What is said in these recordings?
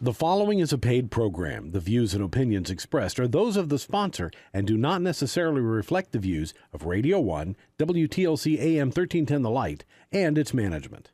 The following is a paid program. The views and opinions expressed are those of the sponsor and do not necessarily reflect the views of Radio 1, WTLC AM 1310 The Light, and its management.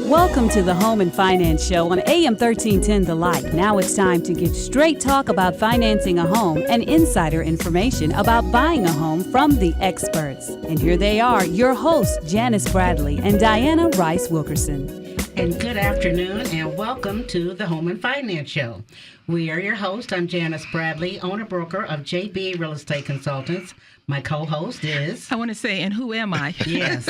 Welcome to the Home and Finance Show on AM 1310 The Light. Now it's time to get straight talk about financing a home and insider information about buying a home from the experts. And here they are, your hosts, Janis Bradley and Diana Rice-Wilkerson. And good afternoon, and welcome to the Home and Finance Show. We are your host. I'm Janis Bradley, owner-broker of JB Real Estate Consultants. My co-host is... I want to say, and who am I? Yes.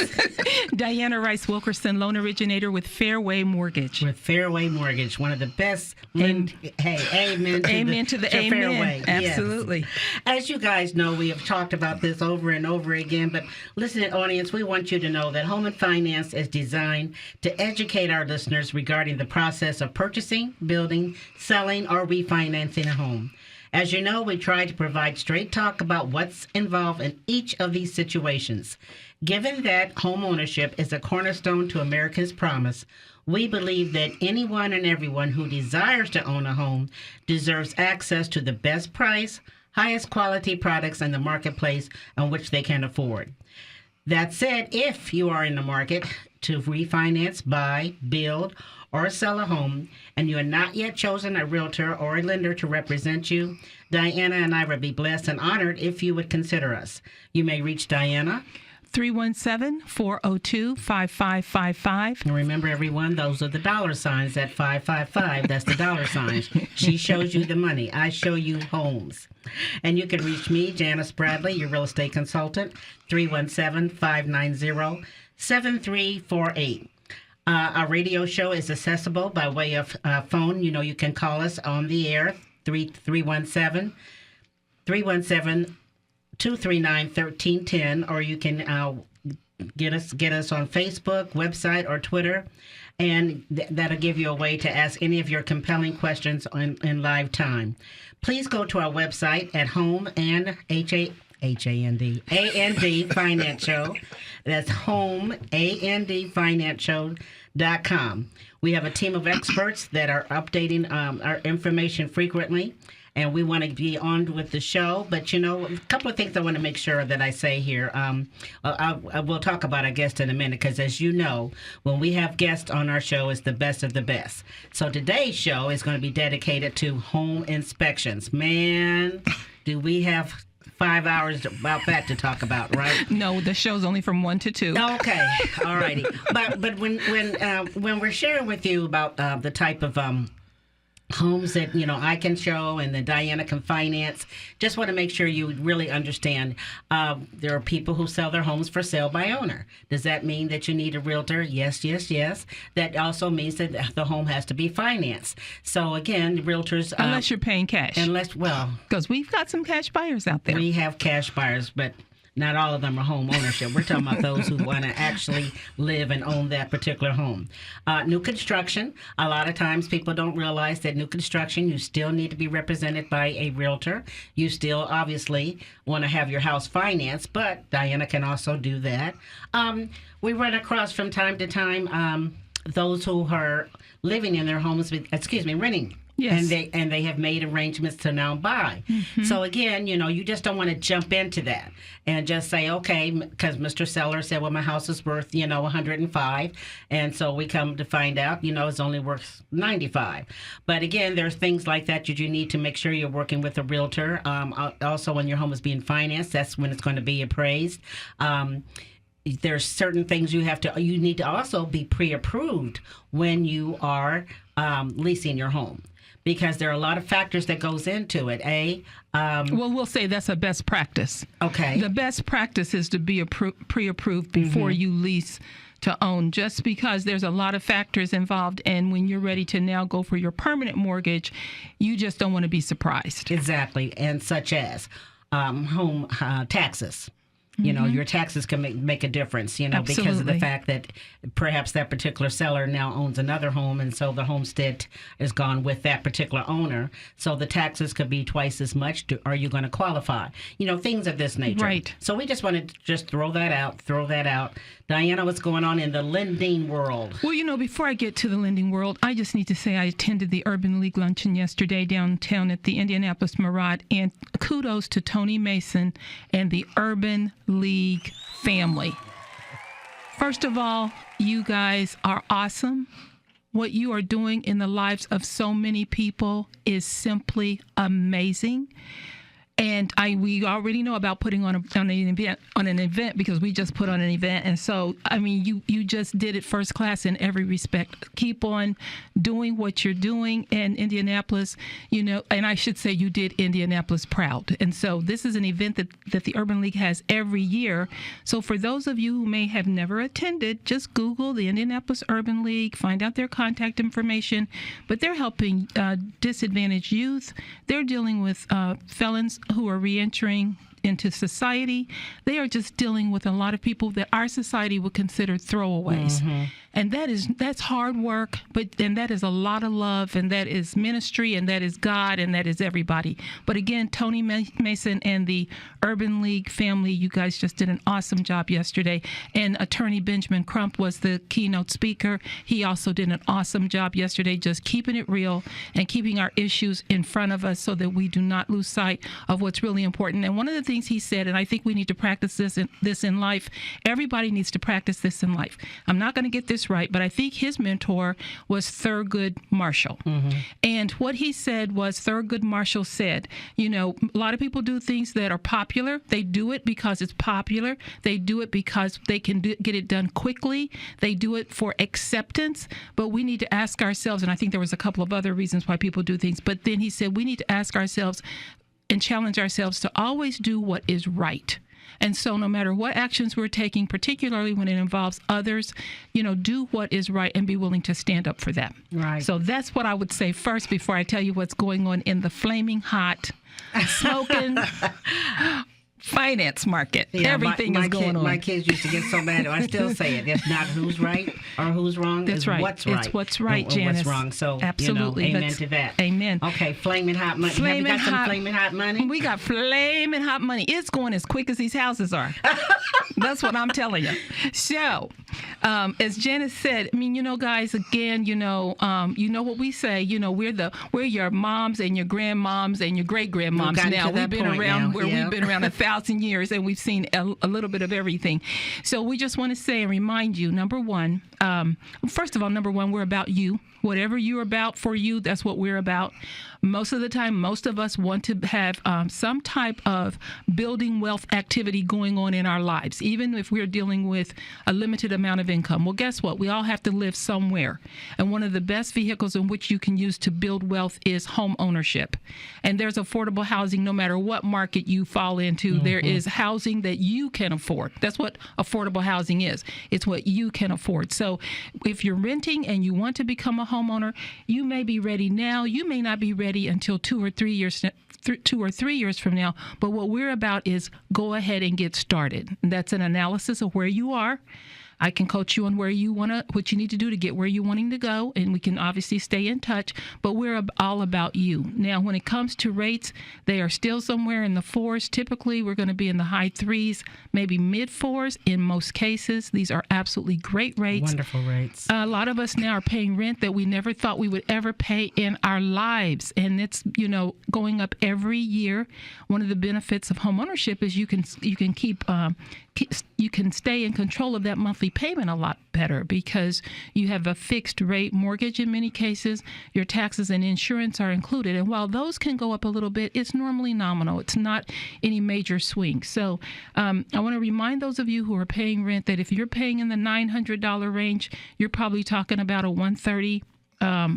Diana Rice-Wilkerson, loan originator with Fairway Mortgage. With Fairway Mortgage, one of the best. And hey, amen to the amen. Fairway. Absolutely. Yes. As you guys know, we have talked about this over and over again, but listening audience, we want you to know that Home and Finance is designed to educate our listeners regarding the process of purchasing, building, selling, or refinancing a home. As you know, we try to provide straight talk about what's involved in each of these situations. Given that home ownership is a cornerstone to America's promise, we believe that anyone and everyone who desires to own a home deserves access to the best price, highest quality products in the marketplace on which they can afford. That said, if you are in the market to refinance, buy, build, or sell a home, and you have not yet chosen a realtor or a lender to represent you, Diana and I would be blessed and honored if you would consider us. You may reach Diana. 317-402-5555. And remember, everyone, those are the dollar signs at 555. That's the dollar signs. She shows you the money. I show you homes. And you can reach me, Janis Bradley, your real estate consultant, 317-590-7348. Our radio show is accessible by way of phone. You know, you can call us on the air, 317-239-1310, or you can get us on Facebook, website, or Twitter, and that'll give you a way to ask any of your compelling questions in live time. Please go to our website at Home and A-N-D Finance Show. That's Home, A-N-D Finance Show.com. We have a team of experts that are updating our information frequently, and we want to be on with the show. But, you know, a couple of things I want to make sure that I say here. We'll talk about our guest in a minute, because as you know, when we have guests on our show, it's the best of the best. So today's show is going to be dedicated to home inspections. Man, do we have 5 hours about that to talk about, right? No, the show's only from 1 to 2. Okay, all righty. But when we're sharing with you about the type of homes that, you know, I can show and that Diana can finance, just want to make sure you really understand there are people who sell their homes for sale by owner. Does that mean that you need a realtor? Yes, yes, yes. That also means that the home has to be financed. So again, realtors... unless you're paying cash. Because we've got some cash buyers out there. We have cash buyers, but not all of them are home ownership. We're talking about those who want to actually live and own that particular home. New construction, a lot of times people don't realize that new construction, you still need to be represented by a realtor. You still obviously want to have your house financed, but Diana can also do that. We run across from time to time those who are living in their homes, renting. Yes. And they have made arrangements to now buy. Mm-hmm. So again, you know, you just don't want to jump into that and just say, okay, because Mr. Seller said, well, my house is worth, you know, 105, and so we come to find out, you know, it's only worth 95. But again, there's things like that you need to make sure you're working with a realtor. Also, when your home is being financed, that's when it's going to be appraised. There's certain things you need to also be pre-approved when you are leasing your home, because there are a lot of factors that goes into it. Well, we'll say that's a best practice. Okay. The best practice is to be pre-approved before you lease to own, just because there's a lot of factors involved, and when you're ready to now go for your permanent mortgage, you just don't want to be surprised. Exactly, and such as home taxes. You know, your taxes can make a difference, you know, Absolutely. Because of the fact that perhaps that particular seller now owns another home, and so the homestead is gone with that particular owner. So the taxes could be twice as much. Are you going to qualify? You know, things of this nature. Right. So we just wanted to just throw that out Diana, what's going on in the lending world? Well, before I get to the lending world, I just need to say I attended the Urban League luncheon yesterday downtown at the Indianapolis Mirage, and kudos to Tony Mason and the Urban League family. First of all, you guys are awesome. What you are doing in the lives of so many people is simply amazing. And we already know about putting on an event because we just put on an event. And so, you just did it first class in every respect. Keep on doing what you're doing in Indianapolis, and I should say you did Indianapolis proud. And so this is an event that the Urban League has every year. So for those of you who may have never attended, just Google the Indianapolis Urban League, find out their contact information. But they're helping disadvantaged youth. They're dealing with felons who are reentering into society. They are just dealing with a lot of people that our society would consider throwaways. Mm-hmm. And that's hard work, but then that is a lot of love, and that is ministry, and that is God, and that is everybody. But again, Tony Mason and the Urban League family, you guys just did an awesome job yesterday. And Attorney Benjamin Crump was the keynote speaker. He also did an awesome job yesterday, just keeping it real and keeping our issues in front of us so that we do not lose sight of what's really important. And one of the things he said, and I think we need to practice this in life, everybody needs to practice this in life. I'm not going to get this right, but I think his mentor was Thurgood Marshall. Mm-hmm. And what he said was, Thurgood Marshall said, a lot of people do things that are popular. They do it because it's popular. They do it because they can get it done quickly. They do it for acceptance. But we need to ask ourselves, and I think there was a couple of other reasons why people do things, but then he said we need to ask ourselves and challenge ourselves to always do what is right. And so no matter what actions we're taking, particularly when it involves others, do what is right and be willing to stand up for them. Right. So that's what I would say first before I tell you what's going on in the flaming hot, smoking finance market. Yeah, everything is going on. My kids used to get so mad. I still say it. It's not who's right or who's wrong. That's right. What's right. It's what's right, Janis. What's wrong. So, absolutely. Amen to that. Amen. Okay, flaming hot money. Have you got some flaming hot money? We got flaming hot money. It's going as quick as these houses are. That's what I'm telling you. So, as Janis said, guys, again, what we say, we're your moms and your grandmoms and your great grandmoms now. We've been around we've been around 1,000 years, and we've seen a little bit of everything. So we just want to say and remind you, first of all, we're about you. Whatever you're about for you, that's what we're about. Most of the time, most of us want to have some type of building wealth activity going on in our lives, even if we're dealing with a limited amount of income. Well, guess what? We all have to live somewhere. And one of the best vehicles in which you can use to build wealth is home ownership. And there's affordable housing no matter what market you fall into. Mm-hmm. There is housing that you can afford. That's what affordable housing is. It's what you can afford. So if you're renting and you want to become a homeowner, you may be ready now. You may not be ready until 2 or 3 years from now. But what we're about is go ahead and get started. And that's an analysis of where you are. I can coach you on what you need to do to get where you're wanting to go, and we can obviously stay in touch, but we're all about you. Now, when it comes to rates, they are still somewhere in the 4s. Typically, we're going to be in the high 3s, maybe mid 4s in most cases. These are absolutely great rates. Wonderful rates. A lot of us now are paying rent that we never thought we would ever pay in our lives, and it's, going up every year. One of the benefits of home ownership is you can stay in control of that monthly payment a lot better because you have a fixed rate mortgage in many cases. Your taxes and insurance are included. And while those can go up a little bit, it's normally nominal. It's not any major swing. So I want to remind those of you who are paying rent that if you're paying in the $900 range, you're probably talking about a $130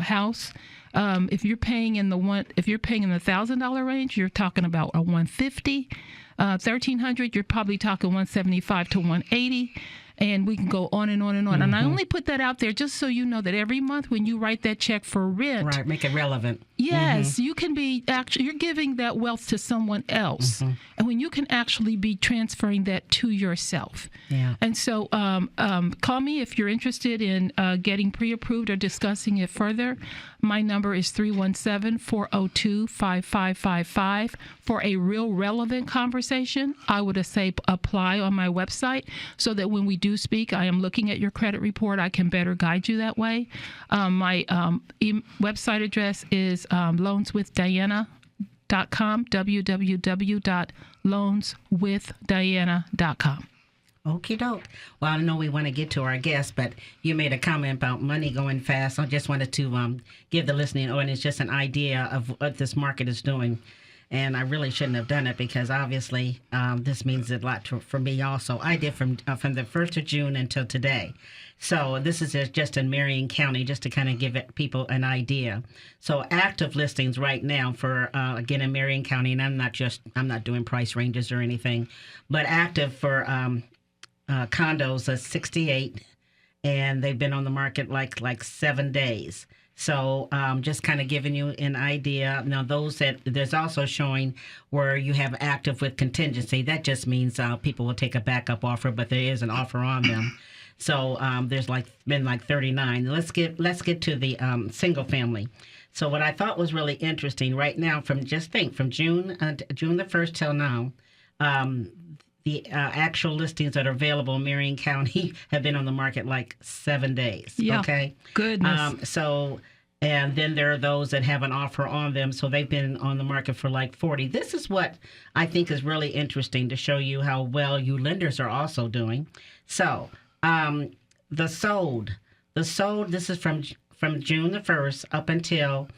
house. If you're paying in the $1,000 range, you're talking about a $150. $1,300, you're probably talking $175 to $180. And we can go on and on and on. Mm-hmm. And I only put that out there just so you know that every month when you write that check for rent. Right, make it relevant. Yes, mm-hmm. You can be you're giving that wealth to someone else. Mm-hmm. And when you can actually be transferring that to yourself. Yeah. And so call me if you're interested in getting pre-approved or discussing it further. My number is 317-402-5555. For a real relevant conversation, I would say apply on my website so that when we do do speak, I am looking at your credit report. I can better guide you that way. My website address is loanswithdiana.com, www.loanswithdiana.com. Okie doke. Well, I know we want to get to our guest, but you made a comment about money going fast. I just wanted to give the listening audience just an idea of what this market is doing. And I really shouldn't have done it because obviously this means a lot for me also. I did from the 1st of June until today. So this is just in Marion County, just to kind of give people an idea. So active listings right now for, again, in Marion County, and I'm not doing price ranges or anything, but active for condos is 68, and they've been on the market like 7 days. So just kind of giving you an idea. Now, there's also showing where you have active with contingency. That just means people will take a backup offer, but there is an offer on them. So there's been 39. Let's get to the single family. So what I thought was really interesting right now, from June the 1st till now, the actual listings that are available in Marion County have been on the market like 7 days. Yeah. Okay. Goodness. And then there are those that have an offer on them, so they've been on the market for like 40. This is what I think is really interesting to show you how well you lenders are also doing. So the sold. This is from June the 1st up until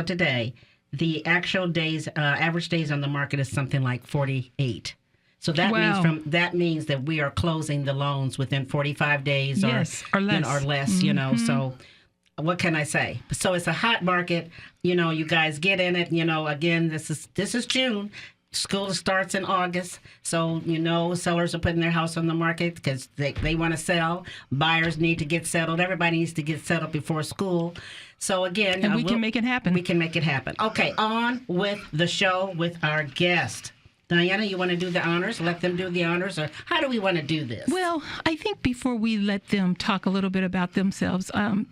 today. The actual days, average days on the market is something like 48. So that means that we are closing the loans within 45 days or less. Mm-hmm. So what can I say? So it's a hot market. You guys get in it. Again, this is June. School starts in August. So, sellers are putting their house on the market because they want to sell. Buyers need to get settled. Everybody needs to get settled before school. So, again, and we can make it happen. We can make it happen. Okay, on with the show with our guest. Diana, you want to do the honors? Let them do the honors? Or how do we want to do this? Well, I think before we let them talk a little bit about themselves,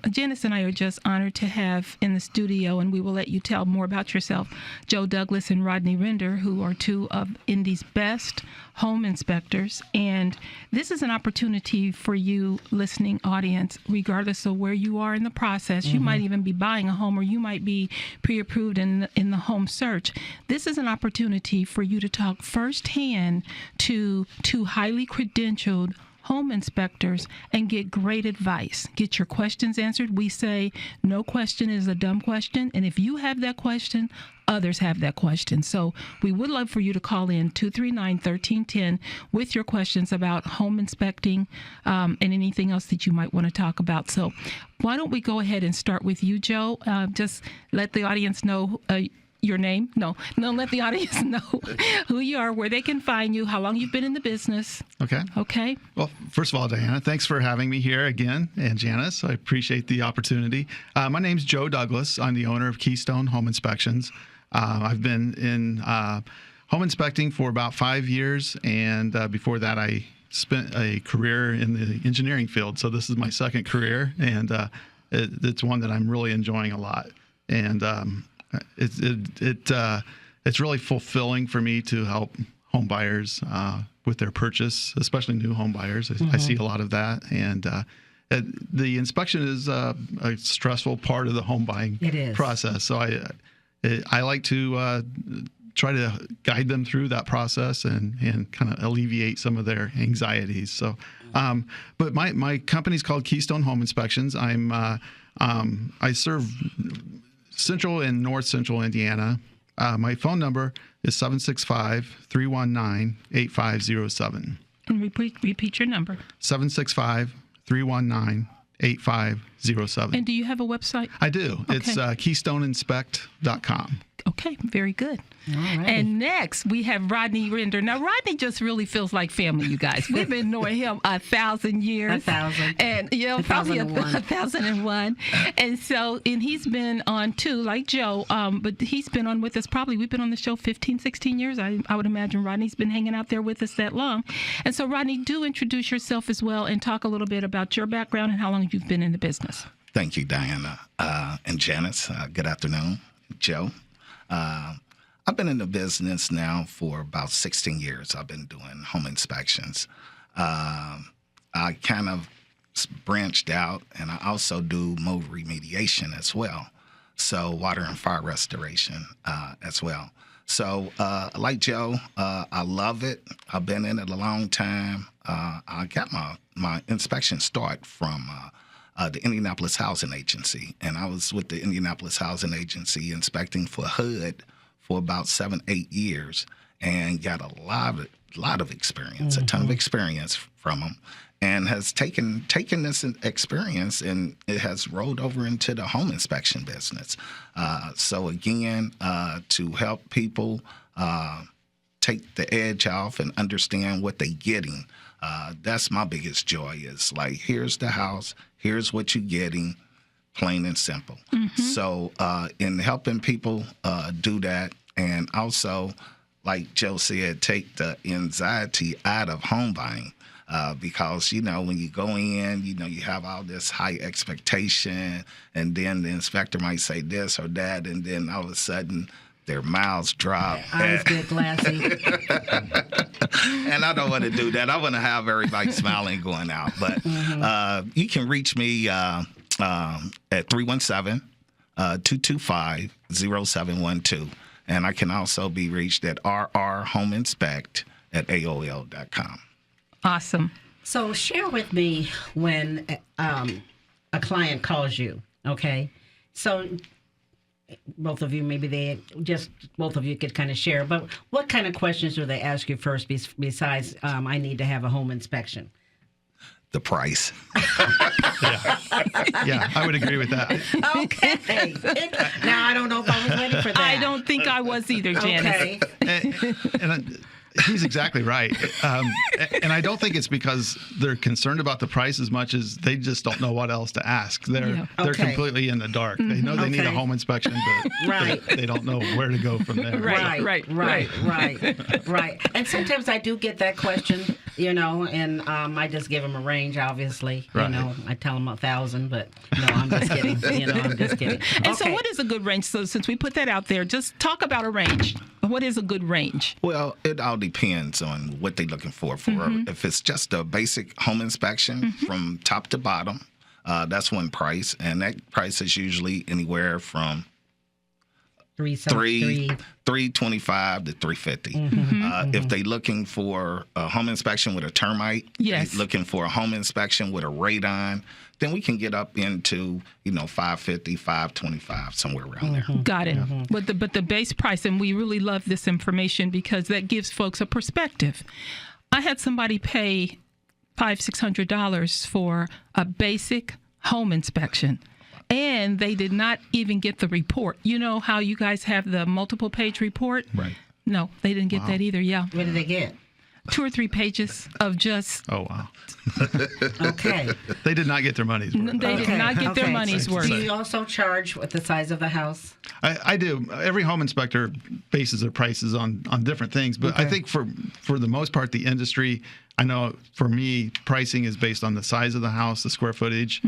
Janis and I are just honored to have in the studio, and we will let you tell more about yourself, Joe Douglas and Rodney Render, who are two of Indy's best home inspectors. And this is an opportunity for you, listening audience, regardless of where you are in the process. Mm-hmm. You might even be buying a home, or you might be pre-approved in the home search. This is an opportunity for you to talk firsthand to two highly credentialed home inspectors and get great advice. Get your questions answered. We say no question is a dumb question, and if you have that question, others have that question. So we would love for you to call in 239-1310 with your questions about home inspecting and anything else that you might want to talk about. So why don't we go ahead and start with you, Joe? Just let the audience know your name. No, let the audience know who you are, where they can find you, how long you've been in the business. Okay. Well, first of all, Diana, thanks for having me here again, and Janis, I appreciate the opportunity. My name's Joe Douglas. I'm the owner of Keystone Home Inspections. I've been in home inspecting for about 5 years, and before that, I spent a career in the engineering field. So this is my second career, and it's one that I'm really enjoying a lot. And it's really fulfilling for me to help home buyers with their purchase, especially new home buyers. I see a lot of that, and the inspection is a stressful part of the home buying process. So I like to try to guide them through that process and kind of alleviate some of their anxieties. So, but my company's called Keystone Home Inspections. I serve Central and North Central Indiana. My phone number is 765-319-8507. And repeat your number. 765-319-8507. And do you have a website? I do. Okay. It's keystoneinspect.com. Okay, very good. All right. And next, we have Rodney Render. Now, Rodney just really feels like family, you guys. We've been knowing him 1,000 years. 1,000. And, probably 1,001. And so, and he's been on, too, like Joe, but he's been on with us we've been on the show 15, 16 years. I would imagine Rodney's been hanging out there with us that long. And so, Rodney, do introduce yourself as well and talk a little bit about your background and how long you've been in the business. Thank you, Diana. And Janis, good afternoon. Joe. I've been in the business now for about 16 years. I've been doing home inspections. I kind of branched out, and I also do mold remediation as well. So water and fire restoration as well. So like Joe, I love it. I've been in it a long time. I got my inspection start from the Indianapolis Housing Agency, and I was with the Indianapolis Housing Agency inspecting for HUD for about 7-8 years, and got a lot of experience, a ton of experience from them, and has taken this experience and it has rolled over into the home inspection business. So again, to help people take the edge off and understand what they're getting. That's my biggest joy, is like, here's the house, here's what you're getting, plain and simple. So in helping people do that, and also, like Joe said, take the anxiety out of home buying. Because, when you go in, you have all this high expectation, and then the inspector might say this or that, and then all of a sudden their mouths drop. Eyes get glassy. And I don't want to do that. I want to have everybody smiling going out. But you can reach me at 317-225-0712. And I can also be reached at rrhomeinspect@aol.com. Awesome. So share with me when a client calls you, okay? So both of you, both of you could kind of share, but what kind of questions do they ask you first besides I need to have a home inspection? The price. Yeah, I would agree with that. Okay. Now, I don't know if I was ready for that. I don't think I was either, Janis. Okay. And he's exactly right. And I don't think it's because they're concerned about the price as much as they just don't know what else to ask. They're completely in the dark. They know they need a home inspection, but they don't know where to go from there. Right. And sometimes I do get that question, and I just give them a range, obviously. Right. I tell them 1,000, but no, I'm just kidding. I'm just kidding. And so what is a good range? So since we put that out there, just talk about a range. What is a good range? Well, it all depends on what they're looking for. If it's just a basic home inspection from top to bottom, that's one price, and that price is usually anywhere from $325 to $350. If they're looking for a home inspection with a termite, looking for a home inspection with a radon, then we can get up into $550, $525, somewhere around there. Got it. But the base price, and we really love this information because that gives folks a perspective. I had somebody pay $500-$600 for a basic home inspection, and they did not even get the report. You know how you guys have the multiple page report? Right. No, they didn't get that either. Yeah. What did they get? 2 or 3 pages of just. Oh, wow. Okay. They did not get their money's worth. They did not get their money's worth. Do you also charge with the size of the house? I do. Every home inspector bases their prices on different things, but I think for the most part, the industry, I know for me, pricing is based on the size of the house, the square footage,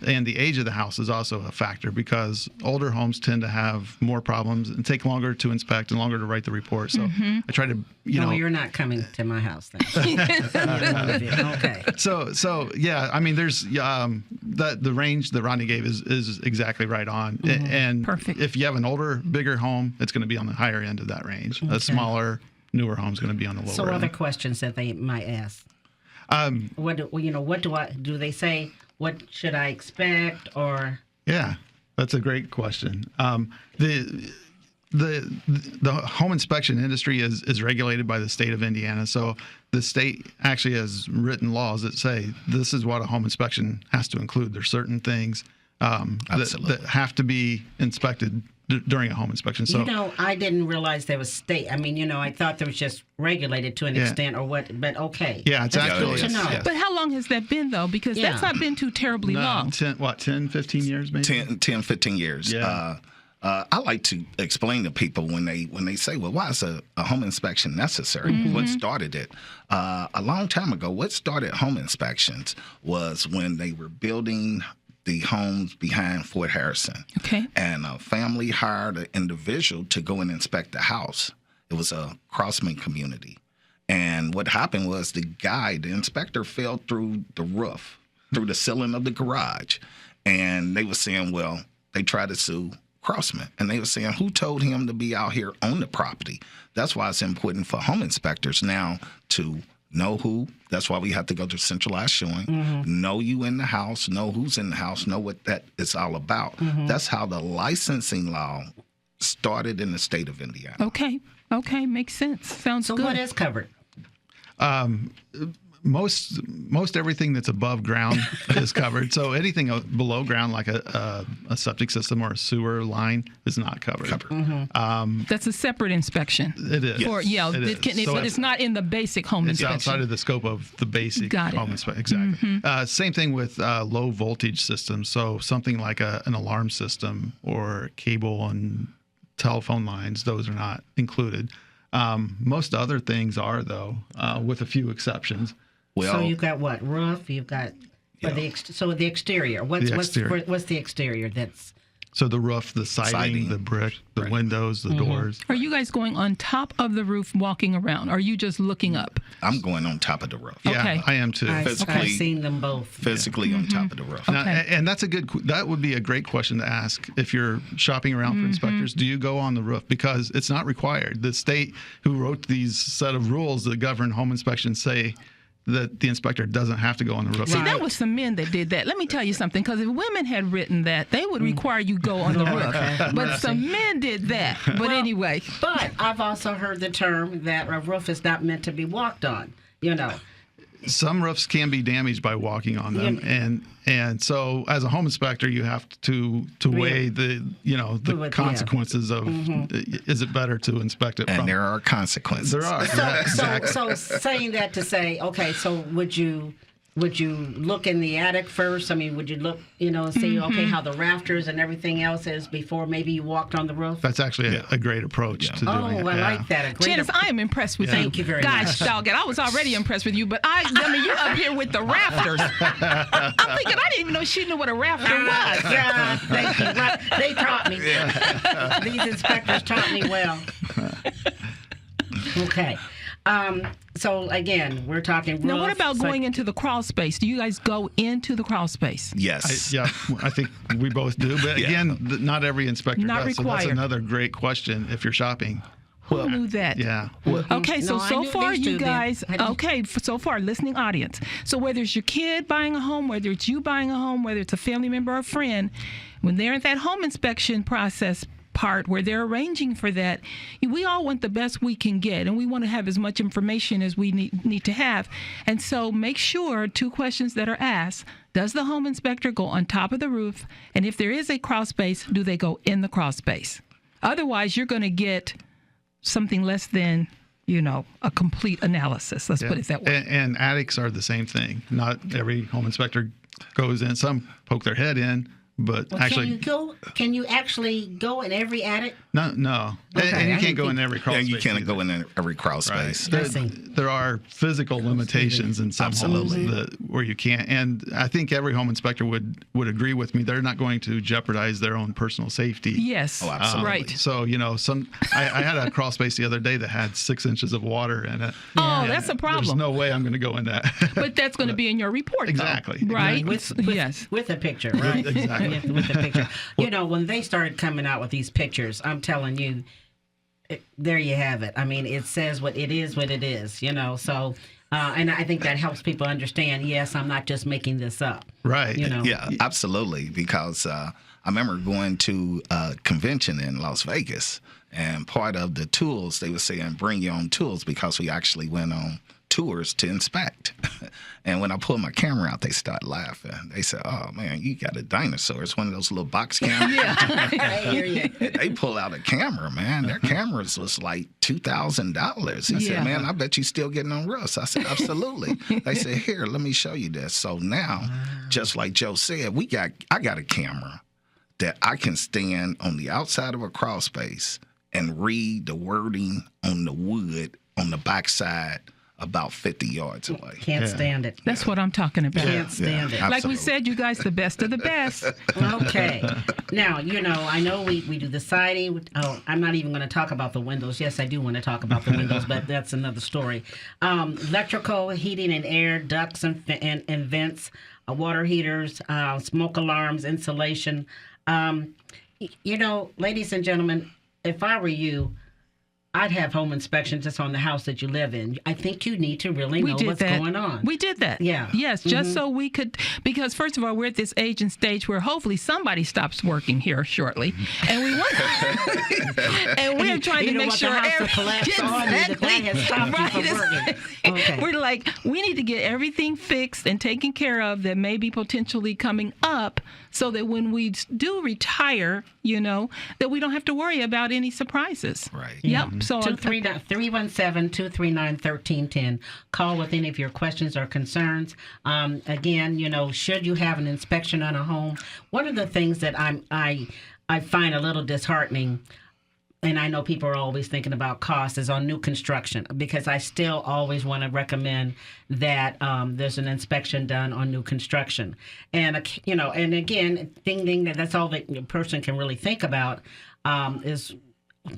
and the age of the house is also a factor because older homes tend to have more problems and take longer to inspect and longer to write the report. So I try to, No, you're not coming to my house then. Okay. So yeah, I mean, there's the range that Rodney gave is exactly right on. And Perfect. If you have an older, bigger home, it's going to be on the higher end of that range. A smaller, newer home is going to be on the lower So end. other questions that they might ask. Do they say? What should I expect? Or Yeah, that's a great question. The home inspection industry is regulated by the state of Indiana. So the state actually has written laws that say this is what a home inspection has to include. There's certain things that have to be inspected during a home inspection. So I didn't realize there was state. I mean, I thought there was just regulated to an extent or what, but okay. Yeah, it's That's actually good to know. yes. But how long has that been, though? Because that's not been too terribly long. 10, 15 years maybe? 10, 15 years. Yeah. I like to explain to people when they say, well, why is a home inspection necessary? What started it? A long time ago, what started home inspections was when they were building the homes behind Fort Harrison. Okay. And a family hired an individual to go and inspect the house. It was a Crossman community. And what happened was the inspector fell through the roof, through the ceiling of the garage. And they were saying, well, they tried to sue Crossman. And they were saying, who told him to be out here on the property? That's why it's important for home inspectors now to know who. That's why we have to go to centralized showing. Know you in the house, know who's in the house, know what that is all about. That's how the licensing law started in the state of Indiana. Okay, makes sense. Sounds good. So what is covered? Most everything that's above ground is covered. So anything below ground, like a septic system or a sewer line, is not covered. That's a separate inspection. It is. But it's not in the basic home It's inspection. outside of the scope of the basic Got it. home inspection. Exactly. Same thing with low voltage systems. So something like an alarm system or cable and telephone lines, those are not included. Most other things are, though, with a few exceptions. Well, So you've got what? Roof? You've got the exterior. What's the exterior? That's So the roof, the siding, the brick, the windows, the doors. Are you guys going on top of the roof walking around? Or are you just looking up? I'm going on top of the roof. Yeah, Okay. I am too. I've seen them both. Physically on top of the roof. Now, Okay. and that would be a great question to ask if you're shopping around for inspectors. Do you go on the roof? Because it's not required. The state who wrote these set of rules that govern home inspections say that the inspector doesn't have to go on the roof. See, that was some men that did that. Let me tell you something, because if women had written that, they would require you go on the roof. But some men did that. But anyway. But I've also heard the term that a roof is not meant to be walked on. Some roofs can be damaged by walking on them, and so as a home inspector, you have to weigh the consequences of is it better to inspect it? And there are consequences. There are. Exactly. So saying that to say, okay, so would you look in the attic first? I mean, would you look, and see, okay, how the rafters and everything else is before maybe you walked on the roof? That's actually a great approach to doing it. Oh, I like that. A great Janis, I am impressed with you. Thank you very much. Gosh, doggone, I was already impressed with you, but I mean, you're up here with the rafters. I'm thinking, I didn't even know she knew what a rafter was. Thank you. Right. They taught me. These inspectors taught me well. Okay. So again, we're talking roof. Now, what about going into the crawl space? Do you guys go into the crawl space? Yes. I think we both do. But again, not every inspector Not does. So required. that's another great question if you're shopping. Who knew that? Yeah. Okay, so I knew far these you two then. guys, so far listening audience. So whether it's your kid buying a home, whether it's you buying a home, whether it's a family member or a friend, when they're in that home inspection process part where they're arranging for that, we all want the best we can get, and we want to have as much information as we need to have. And so make sure 2 questions that are asked. Does the home inspector go on top of the roof? And if there is a crawl space, do they go in the crawl space? Otherwise, you're going to get something less than, a complete analysis. Let's put it that way. And attics are the same thing. Not every home inspector goes in. Some poke their head in, but Well, actually, can you actually go in every attic? no. Okay, And you I can't go didn't in every crawl And space. you can't either. go in every crawl Right. space. There are physical limitations in some homes where you can't. And I think every home inspector would agree with me. They're not going to jeopardize their own personal safety. Yes. Oh, absolutely. Right. So, I had a crawl space the other day that had 6 inches of water in it. Oh, And that's a There's problem. no way I'm going to go in that. But that's going to be in your report, though. Exactly. Right? With with a picture, right? Exactly. With a picture. When they started coming out with these pictures, I'm telling you, there you have it. I mean, it says what it is, So, and I think that helps people understand. Yes, I'm not just making this up. Right. Yeah, absolutely. Because I remember going to a convention in Las Vegas, and part of the tools, they were saying, bring your own tools, because we actually went on tours to inspect. And when I pulled my camera out, they started laughing. They said, "Oh man, you got a dinosaur. It's one of those little box cameras." I hear you. They pull out a camera, man. Their cameras was like $2,000. He said, "Man, I bet you still getting on roofs." I said, "Absolutely." They said, "Here, let me show you this." So now, just like Joe said, I got a camera that I can stand on the outside of a crawl space and read the wording on the wood on the backside about 50 yards away. Can't stand it. That's what I'm talking about. Can't stand it. Like we said, you guys, the best of the best. Okay. Now, I know we do the siding. Oh, I'm not even going to talk about the windows. Yes, I do want to talk about the windows, but that's another story. Electrical, heating and air, ducts and vents, water heaters, smoke alarms, insulation. Ladies and gentlemen, if I were you, I'd have home inspections just on the house that you live in. I think you need to really know what's going on. We did that. Yeah. Yes, just so we could, because first of all, we're at this age and stage where hopefully somebody stops working here shortly, and we want, and we're trying to make sure We're like, we need to get everything fixed and taken care of that may be potentially coming up, so that when we do retire, that we don't have to worry about any surprises. Right. Yep. So 317-239-1310. Call with any of your questions or concerns. Again, should you have an inspection on a home, one of the things that I find a little disheartening, and I know people are always thinking about cost, is on new construction, because I still always want to recommend that there's an inspection done on new construction. And, and again, that's all that a person can really think about is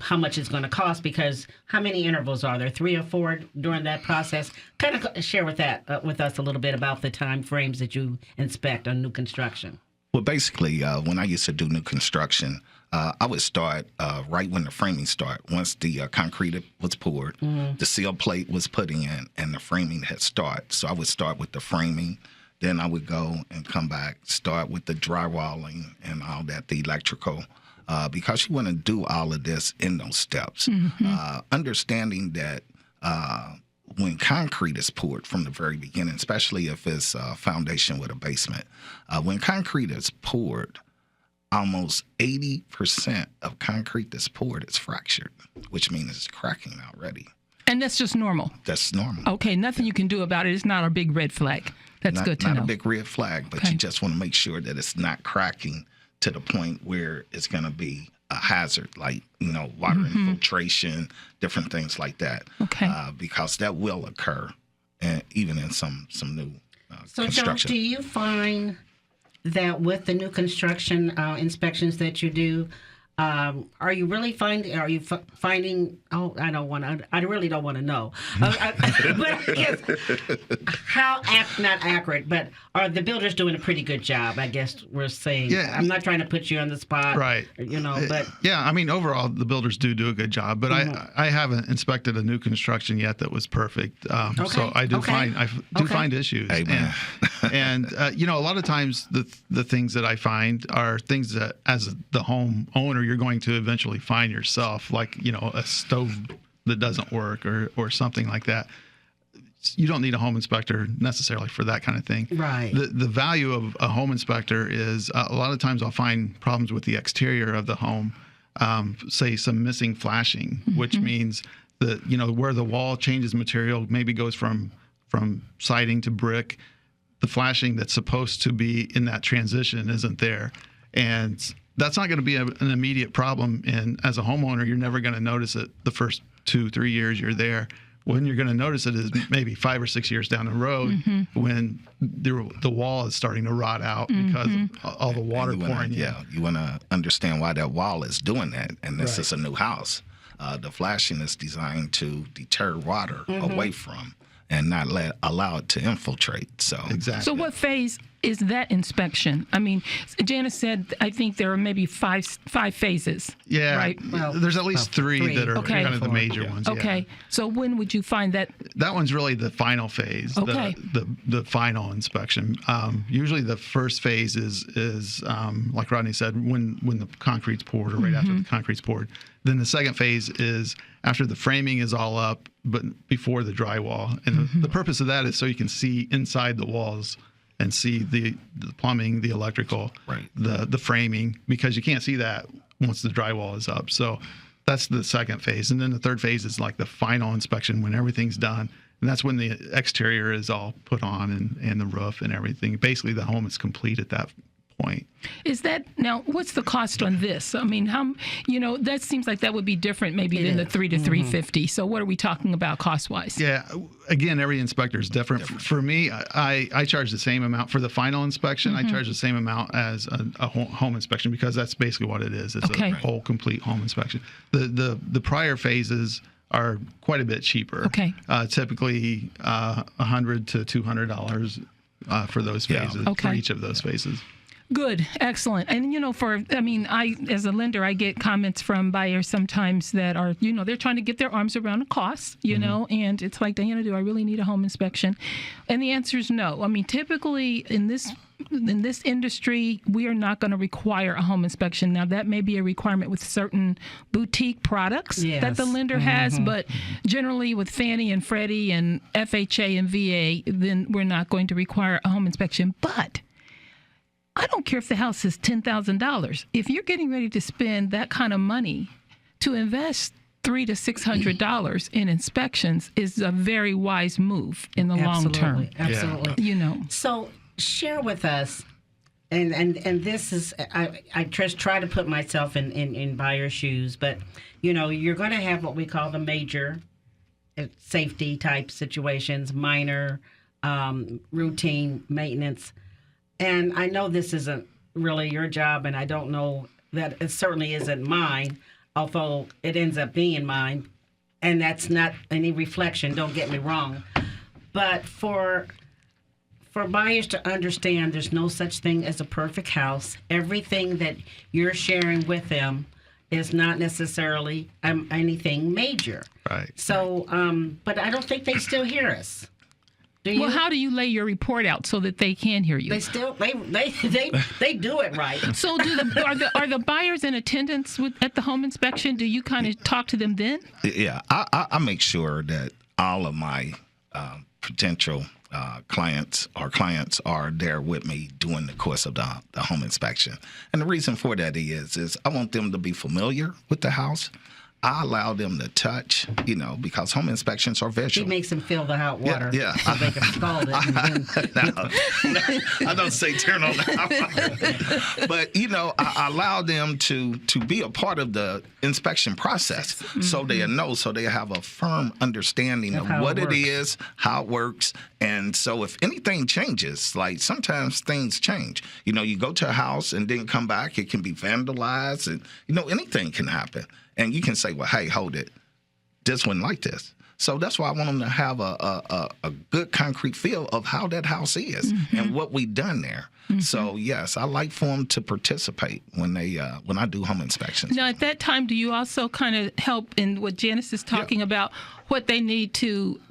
how much it's going to cost, because how many intervals are there? 3 or 4 during that process? Kind of share with us a little bit about the time frames that you inspect on new construction. Well, basically, when I used to do new construction, I would start right when the framing start. Once the concrete was poured, the seal plate was put in, and the framing had started. So I would start with the framing. Then I would go and come back, start with the drywalling and all that, the electrical. Because you want to do all of this in those steps. Understanding that when concrete is poured from the very beginning, especially if it's a foundation with a basement, when concrete is poured, almost 80% of concrete that's poured is fractured, which means it's cracking already. And that's just normal? That's normal. Okay, nothing you can do about it. It's not a big red flag. That's good to know. Not a big red flag, but you just want to make sure that it's not cracking to the point where it's going to be a hazard, like, water infiltration, different things like that. Okay. Because that will occur, even in some new So, construction. Joe, do you find that with the new construction inspections that you do, are you finding, I really don't want to know. But I guess, not accurate, but are the builders doing a pretty good job, I guess we're saying. Yeah. I'm not trying to put you on the spot. Right. But. Yeah, overall, the builders do a good job, but I haven't inspected a new construction yet that was perfect. So I do find issues. Amen. And a lot of times the things that I find are things that, as the home owner, you're going to eventually find yourself, like, a stove that doesn't work or something like that. You don't need a home inspector necessarily for that kind of thing. Right. The value of a home inspector is a lot of times I'll find problems with the exterior of the home, say some missing flashing, which means that, where the wall changes material, maybe goes from siding to brick, the flashing that's supposed to be in that transition isn't there. And that's not going to be an immediate problem. And as a homeowner, you're never going to notice it the first 2-3 years you're there. When you're going to notice it is maybe 5 or 6 years down the road, when the wall is starting to rot out because of all the water pouring in. Yeah, you want to understand why that wall is doing that. And this is a new house. The flashing is designed to deter water away from and not allow it to infiltrate. So exactly. So what phase is that inspection? Janis said, I think there are maybe five phases. Yeah, right. Well, there's at least three that are kind of the major ones. Okay. Yeah. So when would you find that? That one's really the final phase. Okay. The final inspection. Usually the first phase is like Rodney said, when the concrete's poured or right after the concrete's poured. Then the second phase is after the framing is all up, but before the drywall. And the purpose of that is so you can see inside the walls and see the plumbing, the electrical, the framing, because you can't see that once the drywall is up. So that's the second phase. And then the third phase is like the final inspection when everything's done. And that's when the exterior is all put on and the roof and everything. Basically, the home is complete at that point. Is that now? What's the cost on this? I mean, that seems like that would be different maybe than the $300 to $350. So what are we talking about cost wise? Yeah, again, every inspector is different. For me, I charge the same amount for the final inspection. I charge the same amount as a home inspection because that's basically what it is. It's a whole complete home inspection. The prior phases are quite a bit cheaper. Okay. Typically $100 to $200 for those phases, for each of those phases. Good, excellent. And I as a lender, I get comments from buyers sometimes that are, they're trying to get their arms around the cost, and it's like, Diana, do I really need a home inspection? And the answer is no. I mean, typically in this industry, we are not going to require a home inspection. Now, that may be a requirement with certain boutique products that the lender has, but generally with Fannie and Freddie and FHA and VA, then we're not going to require a home inspection. But I don't care if the house is $10,000. If you're getting ready to spend that kind of money to invest $300 to $600 in inspections is a very wise move in the long term. Absolutely. So share with us, and this is, I just try to put myself in buyer's shoes, but you're going to have what we call the major safety type situations, minor, routine maintenance. And I know this isn't really your job, and I don't know that it certainly isn't mine, although it ends up being mine. And that's not any reflection, don't get me wrong. But for buyers to understand there's no such thing as a perfect house, everything that you're sharing with them is not necessarily anything major. Right. So, but I don't think they still hear us. Well, how do you lay your report out so that they can hear you? They still they do it right. So are the buyers in attendance at the home inspection? Do you kind of talk to them then? Yeah, I make sure that all of my potential clients are there with me during the course of the home inspection. And the reason for that is I want them to be familiar with the house. I allow them to touch, because home inspections are visual. He makes them feel the hot water. Yeah. So they can scald it. No, I don't say turn on the hot water. But, I allow them to be a part of the inspection process so they know, so they have a firm understanding of what it is, how it works. And so if anything changes, like sometimes things change. You go to a house and then come back, it can be vandalized and, anything can happen. And you can say, well, hey, hold it. This one like this. So that's why I want them to have a good concrete feel of how that house is and what we've done there. So, yes, I like for them to participate when I do home inspections. Now, at that time, do you also kind of help in what Janis is talking about, what they need to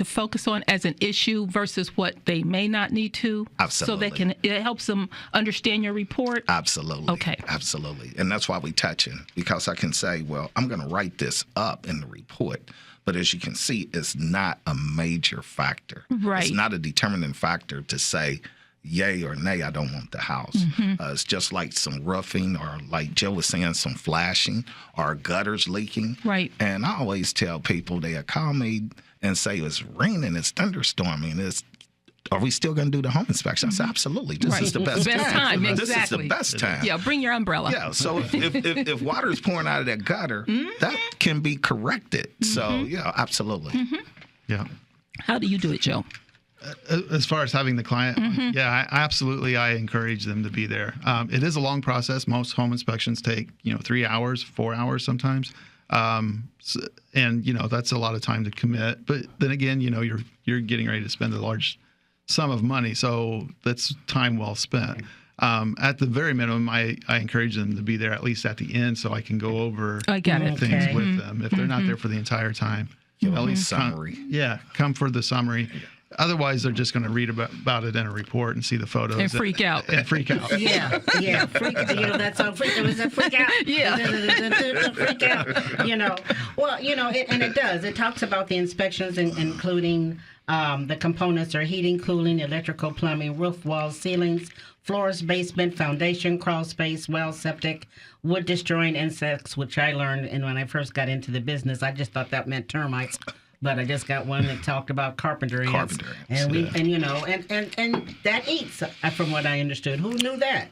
focus on as an issue versus what they may not need to? Absolutely. So it helps them understand your report? Absolutely. Okay. Absolutely. And that's why we touch it, because I can say, well, I'm going to write this up in the report. But as you can see, it's not a major factor. Right. It's not a determining factor to say, yay or nay, I don't want the house. It's just like some roofing or, like Joe was saying, some flashing or gutters leaking. Right. And I always tell people, they call me and say, it's raining, it's thunderstorming, are we still going to do the home inspection? I said, absolutely. This is the best time. Exactly. This is the best time. Yeah, bring your umbrella. Yeah, so if water is pouring out of that gutter, that can be corrected. So, yeah, absolutely. Yeah. How do you do it, Joe? As far as having the client, I encourage them to be there. It is a long process. Most home inspections take 3 hours, 4 hours sometimes, and that's a lot of time to commit. But then again, you're getting ready to spend a large sum of money, so that's time well spent. At the very minimum, I encourage them to be there at least at the end, so I can go over things with them if they're not there for the entire time. At least summary. Come for the summary. Otherwise, they're just going to read about it in a report and see the photos and freak out. Freak out. That's all. Was that freak out? Yeah. Freak out. Well, and it does. It talks about the inspections, including the components are heating, cooling, electrical, plumbing, roof, walls, ceilings, floors, basement, foundation, crawl space, well, septic, wood destroying insects, which I learned when I first got into the business. I just thought that meant termites. but I just got one that talked about carpenter ants. Carpenter ants, And we, yeah. and you know, and that eats, from what I understood. Who knew that?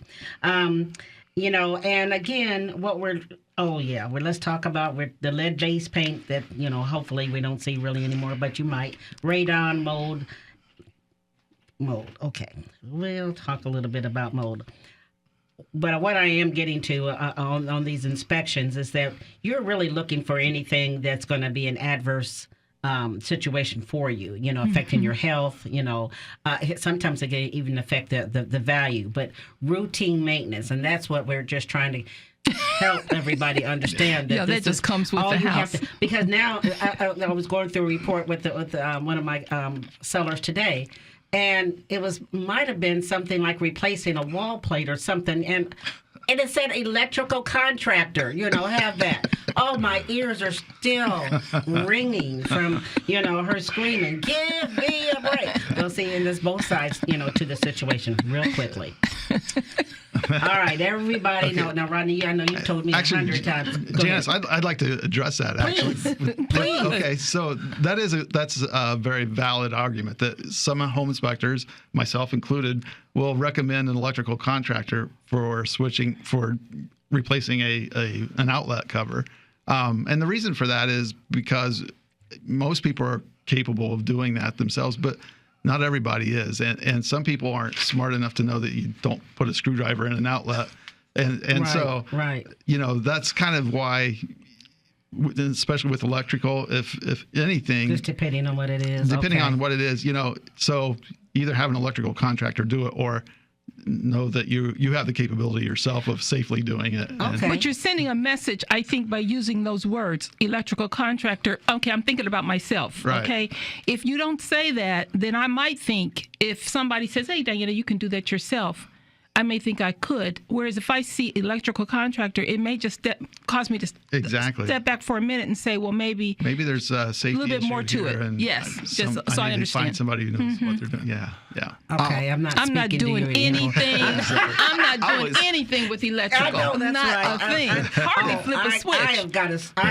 You know, and again, let's talk about with the lead-based paint that, you know, hopefully we don't see really anymore, but you might. Radon, mold. Okay, we'll talk a little bit about mold. But what I am getting to on these inspections is that you're really looking for anything that's going to be an adverse situation for you, you know, affecting your health, you know. Sometimes it can even affect the value. But routine maintenance, and that's what we're just trying to help everybody understand. That just comes with the house. Because now I was going through a report with one of my sellers today, and might have been something like replacing a wall plate or something, and it said electrical contractor, you know, have that. Oh, my ears are still ringing from, you know, her screaming, give me a break. Well, see, and there's both sides, you know, to the situation real quickly. All right, everybody. Okay. Now, Rodney, I know you told me 100 times. Go Janice, ahead. I'd like to address that, actually. Please. Okay, so that's a very valid argument that some home inspectors, myself included, will recommend an electrical contractor for replacing an outlet cover. And the reason for that is because most people are capable of doing that themselves, but not everybody is. And some people aren't smart enough to know that you don't put a screwdriver in an outlet. And so, you know, that's kind of why, especially with electrical, if anything. Just depending on what it is. Depending on what it is, you know, so either have an electrical contractor do it or know that you have the capability yourself of safely doing it. Okay. But you're sending a message, I think, by using those words, electrical contractor. Okay, I'm thinking about myself. Right. Okay, if you don't say that, then I might think if somebody says, "Hey, Diana, you can do that yourself," I may think I could. Whereas if I see electrical contractor, it may just cause me to step back for a minute and say, well, maybe there's a safety little bit more to here it. and Yes, so I I understand. Find somebody who knows what they're doing. Yeah. Okay, I'm not doing anything. I'm not doing anything with electrical. I know, that's not right. a thing. Hardly flip a switch. I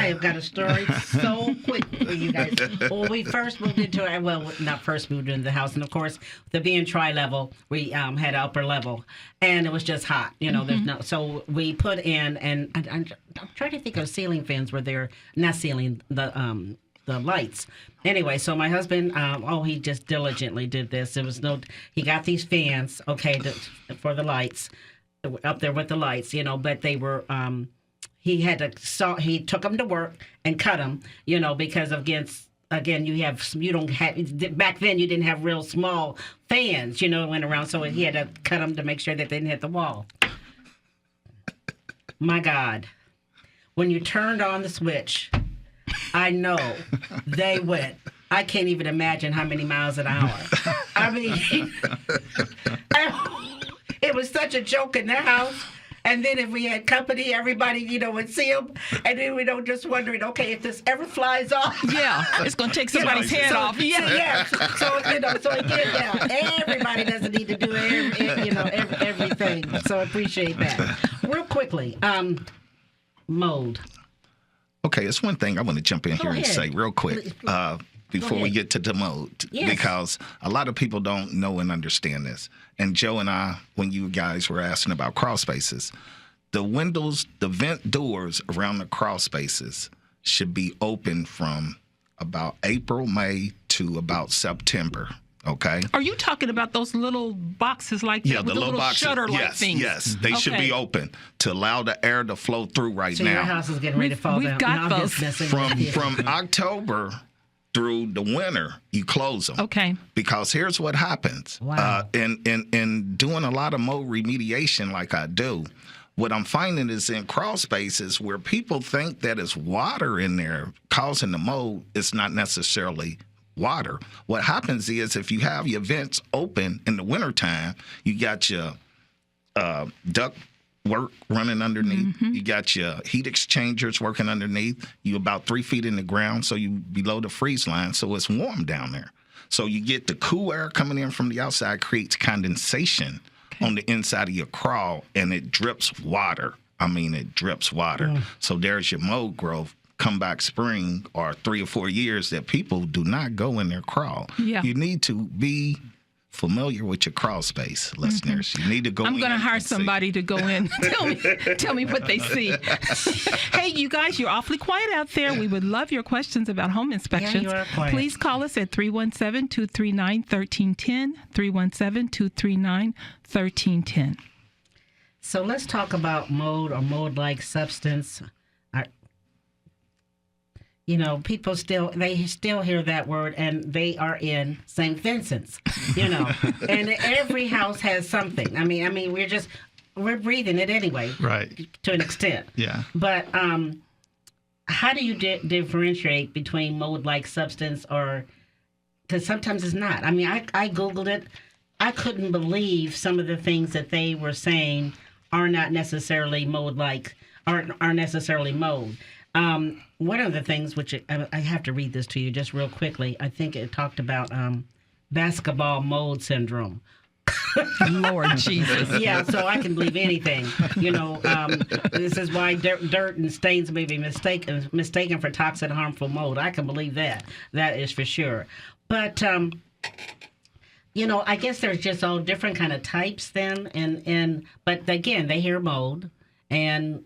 have got a story so quick for you guys. When we first moved into the house, and of course, the being tri-level, we had upper level, and it was just hot. You know, there's no. So we put in, and I'm trying to think of ceiling fans were there, not ceiling, the lights. Anyway, so my husband, he just diligently did this. He got these fans, for the lights, up there with the lights, you know, but they were, he took them to work and cut them, you know, because again, back then you didn't have real small fans, you know, went around, so he had to cut them to make sure that they didn't hit the wall. My God. When you turned on the switch, I know they went. I can't even imagine how many miles an hour. I mean, it was such a joke in the house. And then if we had company, everybody, you know, would see them. And then we don't just wondering, okay, if this ever flies off. Yeah, it's going to take somebody's head off. Yeah. So, you know, everybody doesn't need to do everything. So I appreciate that. Real quickly, mold. Okay, it's one thing I want to jump in here and say real quick before we get to the mold, because a lot of people don't know and understand this. And Joe and I, when you guys were asking about crawl spaces, the windows, the vent doors around the crawl spaces should be open from about April, May to about September. Okay. Are you talking about those little boxes like that with the little shutter-like things? Yes, they should be open to allow the air to flow through right so now. So your house is getting ready to fall down. We've got those. From October through the winter, you close them. Okay. Because here's what happens. Wow. In doing a lot of mold remediation like I do, what I'm finding is in crawl spaces where people think that it's water in there causing the mold, it's not necessarily water. What happens is if you have your vents open in the wintertime, you got your duct work running underneath. You got your heat exchangers working underneath. You about 3 feet in the ground, so you below the freeze line, so it's warm down there. So you get the cool air coming in from the outside, creates condensation on the inside of your crawl, and it drips water. I mean, it drips water. So there's your mold growth come back spring or 3 or 4 years that people do not go in their crawl. Yeah. You need to be familiar with your crawl space, listeners. You need to go I'm in going to hire and see. somebody to go in. Tell me what they see. Hey, you guys, you're awfully quiet out there. We would love your questions about home inspections. you are quiet. Please call us at 317-239-1310, 317-239-1310. So let's talk about mold or mold-like substance. People still hear that word, and they are in St. Vincent's, and every house has something. I mean, we're breathing it anyway, Right. to an extent. Yeah. But how do you differentiate between mold-like substance because sometimes it's not. I mean, I Googled it. I couldn't believe some of the things that they were saying are not necessarily mold-like, are necessarily mold. One of the things, which I have to read this to you just real quickly, I think it talked about basketball mold syndrome. Lord Jesus. Yeah, so I can believe anything. This is why dirt and stains may be mistaken for toxic, harmful mold. I can believe that. That is for sure. But I guess there's just all different kind of types then, but again, they hear mold, and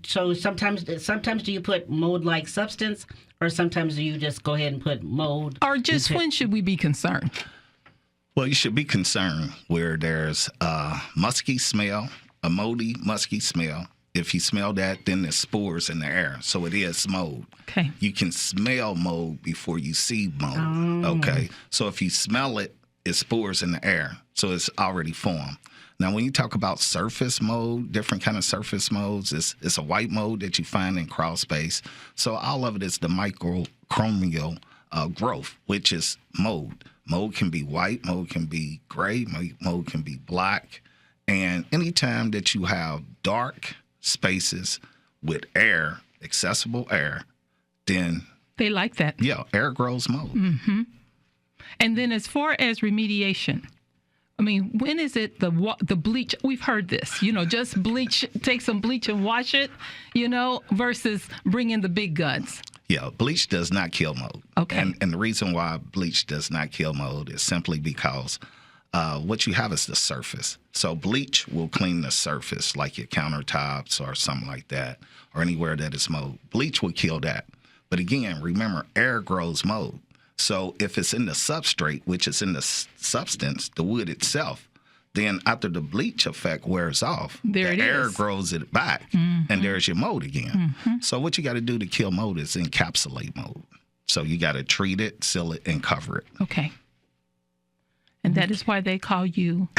so sometimes do you put mold-like substance, or sometimes do you just go ahead and put mold? Or just when should we be concerned? Well, you should be concerned where there's a musky smell, a moldy, musky smell. If you smell that, then there's spores in the air. So it is mold. Okay. You can smell mold before you see mold. Okay. So if you smell it, it's spores in the air. So it's already formed. Now, when you talk about surface mold, different kind of surface molds, it's a white mold that you find in crawl space. So all of it is the microchromial growth, which is mold. Mold can be white, mold can be gray, mold can be black. And anytime that you have dark spaces with air, accessible air, then They like that. yeah, air grows mold. Mm-hmm. And then as far as remediation, I mean, when is it the bleach? We've heard this, just bleach, take some bleach and wash it, versus bring in the big guns. Yeah, bleach does not kill mold. Okay. And the reason why bleach does not kill mold is simply because what you have is the surface. So bleach will clean the surface, like your countertops or something like that, or anywhere that is mold. Bleach will kill that. But again, remember, air grows mold. So if it's in the substrate, which is in the substance, the wood itself, then after the bleach effect wears off, the air grows it back, and there's your mold again. So what you got to do to kill mold is encapsulate mold. So you got to treat it, seal it, and cover it. Okay. And that is why they call you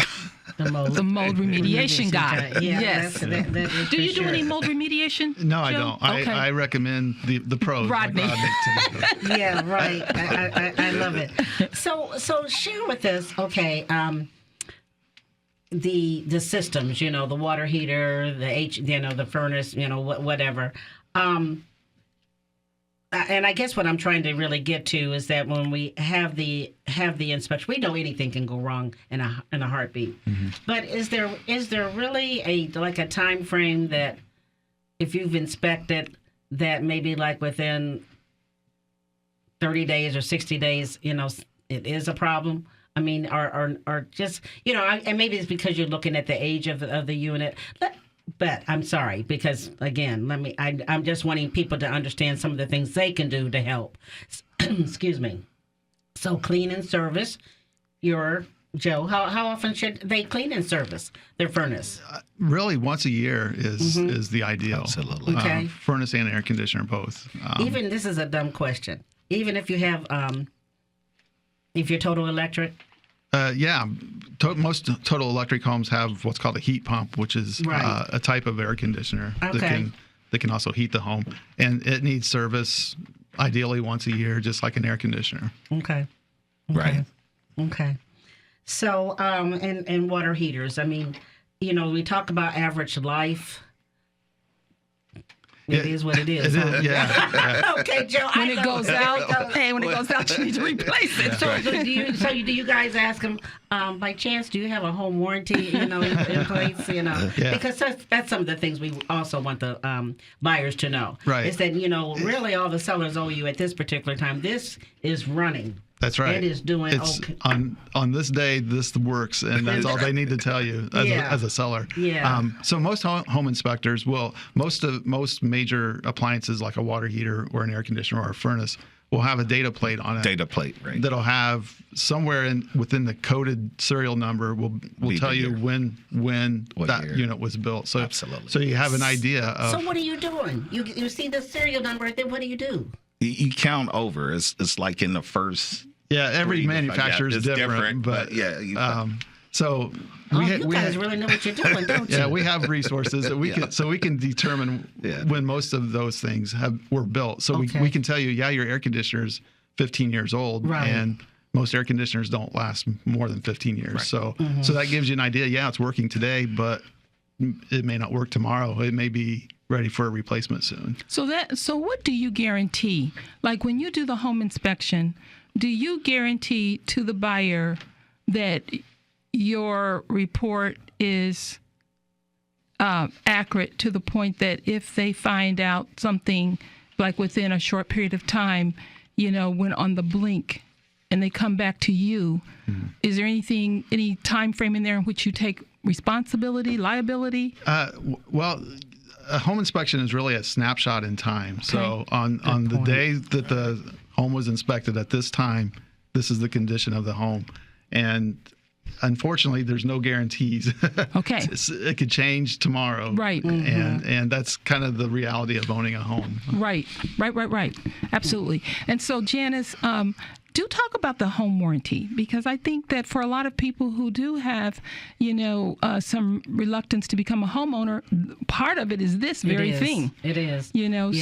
the mold remediation guy. Yeah, Yes. that is Do you do sure. any mold remediation? No, I Joe? don't. Okay. I recommend the pros. Rodney. Like Rodney to do it. Yeah, right. I love it. So share with us, okay, the systems, the water heater, the furnace, whatever. And I guess what I'm trying to really get to is that when we have the inspection, we know anything can go wrong in a heartbeat. Mm-hmm. But is there really a time frame that if you've inspected that maybe like within 30 days or 60 days, it is a problem? I mean, or just, and maybe it's because you're looking at the age of the unit. But I'm sorry, because again, I'm just wanting people to understand some of the things they can do to help. Excuse me. So clean and service Joe, how often should they clean and service their furnace? Really, once a year is the ideal. Absolutely. Okay. Furnace and air conditioner both. Even this is a dumb question. Even if you have, if you're Total Electric. Most Total Electric homes have what's called a heat pump, which is a type of air conditioner that can also heat the home, and it needs service ideally once a year, just like an air conditioner. Okay. Right. Okay. So, and water heaters. I mean, we talk about average life. It is what it is. Huh? Yeah. Okay, Joe. When it goes out, when it goes out, you need to replace it. So do you guys ask them, by chance, do you have a home warranty, in place, Yeah. Because that's some of the things we also want the buyers to know. Right. Is that, really all the sellers owe you at this particular time. This is running. That's right. It is doing it's okay. on this day, this works, and that's all they need to tell you as a seller. Yeah. So most home inspectors will, most major appliances like a water heater or an air conditioner or a furnace will have a data plate on it. Data plate, right? That'll have somewhere within the coded serial number will tell you when that year. unit was built. So Absolutely. So you have an idea of. So what are you doing? You see the serial number, then what do you do? You count over. It's like in the first. Yeah, every three, manufacturer is it's different, but yeah. So You guys really know what you're doing, don't you? yeah, we have resources that we can determine when most of those things were built. So we can tell you, your air conditioner's 15 years old, Right. and most air conditioners don't last more than 15 years. Right. So that gives you an idea. Yeah, it's working today, but it may not work tomorrow. It may be ready for a replacement soon. So what do you guarantee? Like when you do the home inspection, do you guarantee to the buyer that your report is accurate to the point that if they find out something like within a short period of time, when on the blink and they come back to you, is there any time frame in there in which you take responsibility, liability? Well, a home inspection is really a snapshot in time. So on the point. day that the home was inspected at this time, this is the condition of the home. And unfortunately, there's no guarantees. Okay. It could change tomorrow. Right. And that's kind of the reality of owning a home. Right. Absolutely. And so, Janis, do talk about the home warranty, because I think that for a lot of people who do have, some reluctance to become a homeowner, part of it is this very thing. It is.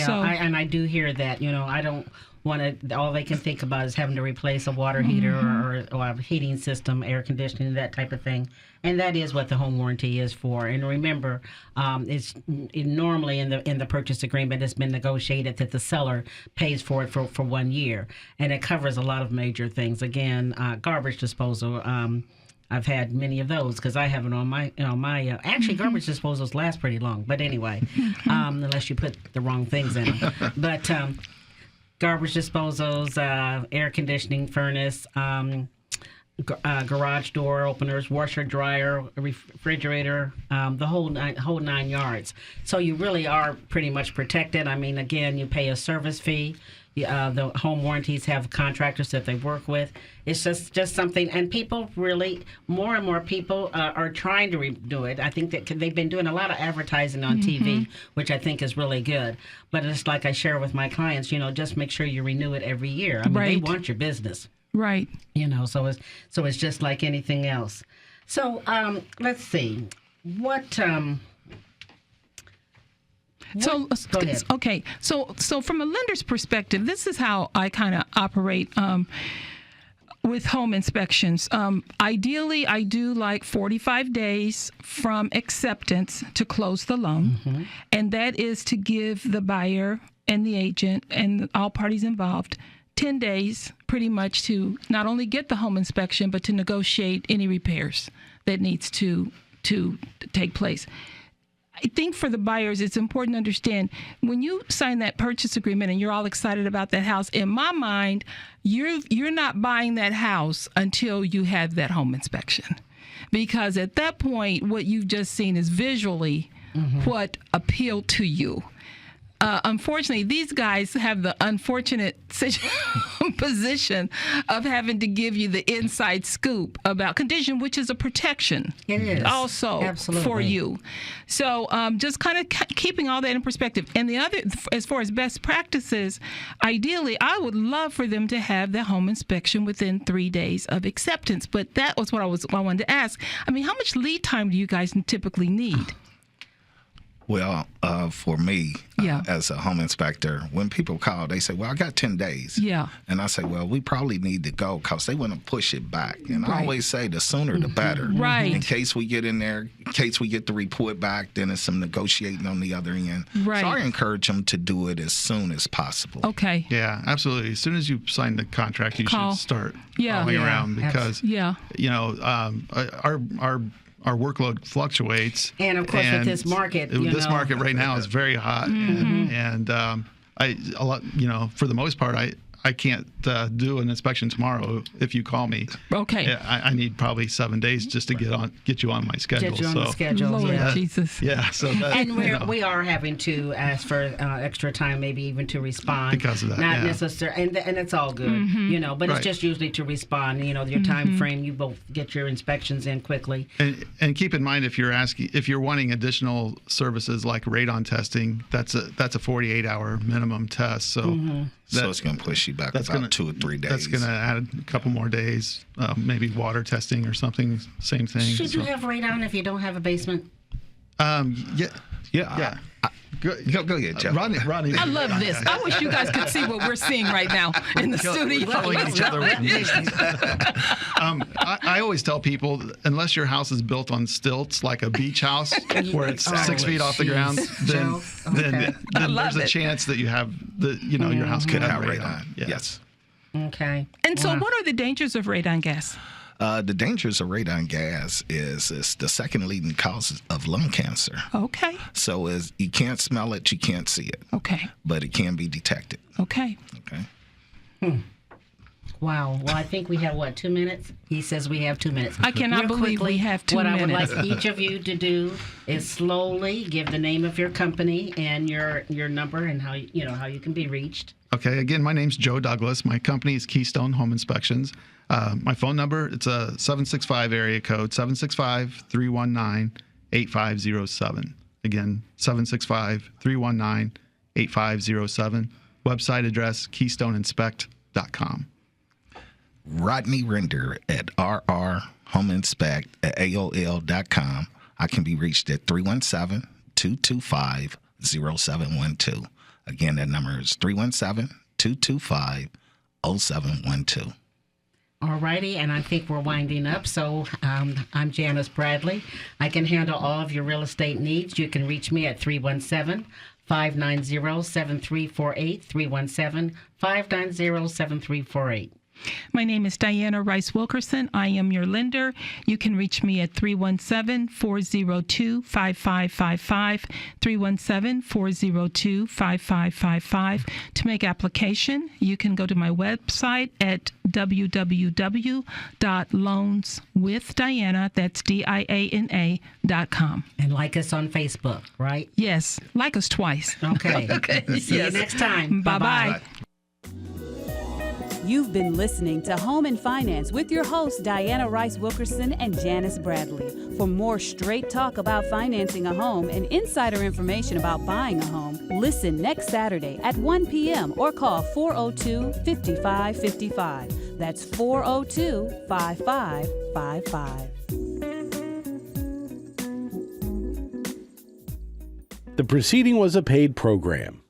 So I do hear that. I don't want to. All they can think about is having to replace a water heater or a heating system, air conditioning, that type of thing. And that is what the home warranty is for. And remember, it's normally in the purchase agreement, it's been negotiated that the seller pays for it for 1 year, and it covers a lot of major things. Again, garbage disposal. I've had many of those because I have it on my actually garbage disposals last pretty long. But anyway, unless you put the wrong things in them. But garbage disposals, air conditioning, furnace. Garage door openers, washer, dryer, refrigerator, the whole nine yards. So you really are pretty much protected. I mean, again, you pay a service fee. The home warranties have contractors that they work with. It's just something, and people really, more and more people are trying to do it. I think that they've been doing a lot of advertising on TV, which I think is really good. But it's like I share with my clients, just make sure you renew it every year. I mean, they want your business. Right. So it's just like anything else. So let's see. What go ahead. Okay. So from a lender's perspective, this is how I kind of operate with home inspections. Ideally, I do like 45 days from acceptance to close the loan, and that is to give the buyer and the agent and all parties involved 10 days pretty much to not only get the home inspection, but to negotiate any repairs that needs to take place. I think for the buyers, it's important to understand when you sign that purchase agreement and you're all excited about that house, in my mind, you're not buying that house until you have that home inspection. Because at that point, what you've just seen is visually what appealed to you. Unfortunately, these guys have the unfortunate position of having to give you the inside scoop about condition, which is a protection. It is. Also Absolutely. for you. So just kind of keeping all that in perspective. And the other, as far as best practices, ideally, I would love for them to have the home inspection within 3 days of acceptance. But that was what I wanted to ask. I mean, how much lead time do you guys typically need? Well, for me, Yeah. as a home inspector, when people call, they say, well, I got 10 days. Yeah. And I say, well, we probably need to go because they want to push it back. And I Right. always say the sooner the better. Right. In case we get in there, in case we get the report back, then it's some negotiating on the other end. Right. So I encourage them to do it as soon as possible. Okay. Yeah, absolutely. As soon as you sign the contract, you Call. should start Yeah. calling Yeah, around because Yeah. you know our workload fluctuates. And, of course, with this market, this market right now is very hot, and for the most part, I can't do an inspection tomorrow if you call me. Okay. Yeah, I need probably 7 days just to get you on my schedule. Get you on the schedule. Lord Yeah. Jesus. Yeah, so that, And you know. we are having to ask for extra time, maybe even to respond. Because of that, Not yeah. necessarily, and it's all good, but Right. it's just usually to respond. Your time frame, you both get your inspections in quickly. And keep in mind if you're wanting additional services like radon testing, that's a 48-hour minimum test. So So it's going to push you back that's about gonna, 2 or 3 days. That's going to add a couple more days, maybe water testing or something. Same thing. Should you have radon if you don't have a basement? Yeah. Yeah. Go ahead, Jeff. Rodney. I love this. I wish you guys could see what we're seeing right now in the studio. Calling each other. I always tell people, unless your house is built on stilts like a beach house, where it's 6 feet off the ground, then love there's a it. chance that you have your house could have radon. Yeah. Yes. Okay. And so, Wow. what are the dangers of radon gas? The dangers of radon gas is it's the second leading cause of lung cancer. Okay. So you can't smell it, you can't see it, Okay. but it can be detected. Okay. Okay. Wow. Well, I think we have, 2 minutes? He says we have 2 minutes. I cannot Real believe quickly, we have 2 what minutes. I would like each of you to do is slowly give the name of your company and your number and how you can be reached. Okay. Again, my name's Joe Douglas. My company is Keystone Home Inspections. My phone number, it's a 765 area code, 765-319-8507. Again, 765-319-8507. Website address, KeystoneInspect.com. Rodney Render at R&R Home Inspect at AOL.com. I can be reached at 317-225-0712. Again, that number is 317-225-0712. All righty, and I think we're winding up. So I'm Janis Bradley. I can handle all of your real estate needs. You can reach me at 317-590-7348, 317-590-7348. My name is Diana Rice-Wilkerson. I am your lender. You can reach me at 317-402-5555, 317-402-5555. To make application, you can go to my website at www.loanswithdiana, that's DIANA.com. And like us on Facebook, right? Yes, like us twice. Okay. See you next time. Bye-bye. You've been listening to Home and Finance with your hosts, Diana Rice-Wilkerson and Janis Bradley. For more straight talk about financing a home and insider information about buying a home, listen next Saturday at 1 p.m. or call 402-5555. That's 402-5555. The proceeding was a paid program.